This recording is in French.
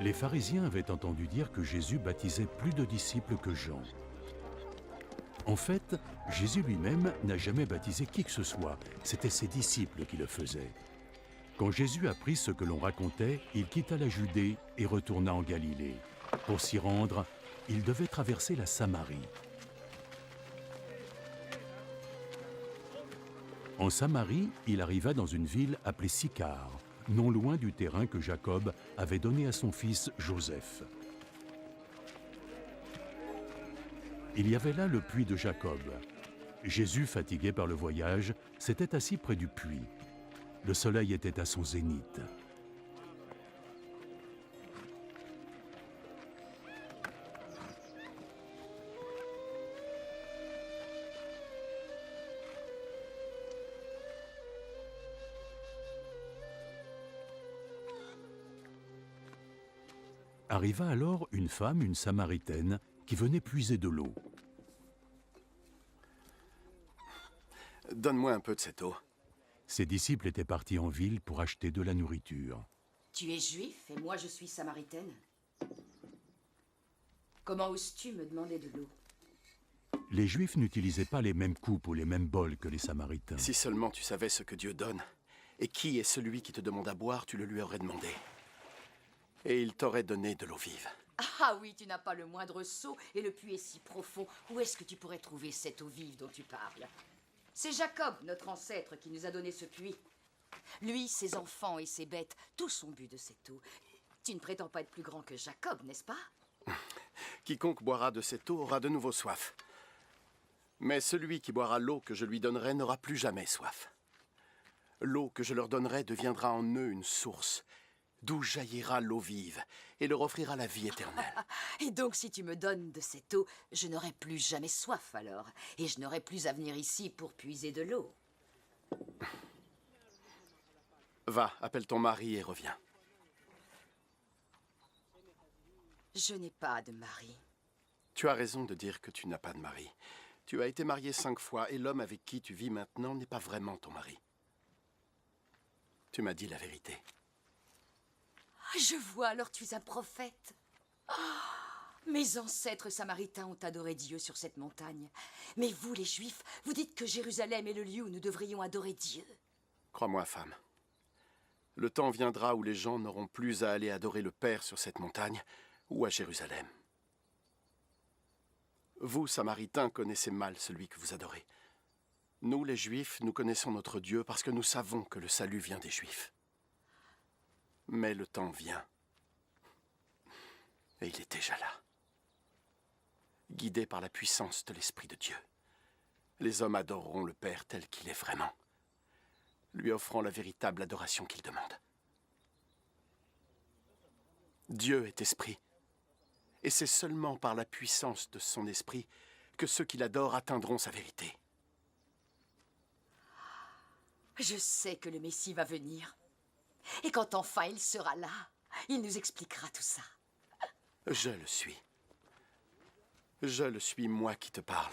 Les pharisiens avaient entendu dire que Jésus baptisait plus de disciples que Jean. En fait, Jésus lui-même n'a jamais baptisé qui que ce soit, c'était ses disciples qui le faisaient. Quand Jésus apprit ce que l'on racontait, il quitta la Judée et retourna en Galilée. Pour s'y rendre, il devait traverser la Samarie. En Samarie, il arriva dans une ville appelée Sychar, non loin du terrain que Jacob avait donné à son fils Joseph. Il y avait là le puits de Jacob. Jésus, fatigué par le voyage, s'était assis près du puits. Le soleil était à son zénith. Arriva alors une femme, une Samaritaine, qui venait puiser de l'eau. Donne-moi un peu de cette eau. Ses disciples étaient partis en ville pour acheter de la nourriture. Tu es juif et moi je suis samaritaine. Comment oses-tu me demander de l'eau? Les Juifs n'utilisaient pas les mêmes coupes ou les mêmes bols que les Samaritains. Si seulement tu savais ce que Dieu donne, et qui est celui qui te demande à boire, tu le lui aurais demandé. Et il t'aurait donné de l'eau vive. Ah oui, tu n'as pas le moindre seau et le puits est si profond. Où est-ce que tu pourrais trouver cette eau vive dont tu parles? C'est Jacob, notre ancêtre, qui nous a donné ce puits. Lui, ses enfants et ses bêtes, tous ont bu de cette eau. Tu ne prétends pas être plus grand que Jacob, n'est-ce pas? Quiconque boira de cette eau aura de nouveau soif. Mais celui qui boira l'eau que je lui donnerai n'aura plus jamais soif. L'eau que je leur donnerai deviendra en eux une source, d'où jaillira l'eau vive, et leur offrira la vie éternelle. Et donc, si tu me donnes de cette eau, je n'aurai plus jamais soif alors, et je n'aurai plus à venir ici pour puiser de l'eau. Va, appelle ton mari et reviens. Je n'ai pas de mari. Tu as raison de dire que tu n'as pas de mari. Tu as été marié 5 fois, et l'homme avec qui tu vis maintenant n'est pas vraiment ton mari. Tu m'as dit la vérité. Je vois, alors tu es un prophète. Mes ancêtres samaritains ont adoré Dieu sur cette montagne. Mais vous, les Juifs, vous dites que Jérusalem est le lieu où nous devrions adorer Dieu. Crois-moi, femme. Le temps viendra où les gens n'auront plus à aller adorer le Père sur cette montagne ou à Jérusalem. Vous, Samaritains, connaissez mal celui que vous adorez. Nous, les Juifs, nous connaissons notre Dieu parce que nous savons que le salut vient des Juifs. Mais le temps vient. Et il est déjà là. Guidé par la puissance de l'Esprit de Dieu, les hommes adoreront le Père tel qu'il est vraiment, lui offrant la véritable adoration qu'il demande. Dieu est esprit, et c'est seulement par la puissance de son esprit que ceux qui l'adorent atteindront sa vérité. Je sais que le Messie va venir. Et quand enfin il sera là, il nous expliquera tout ça. Je le suis. Je le suis, moi qui te parle.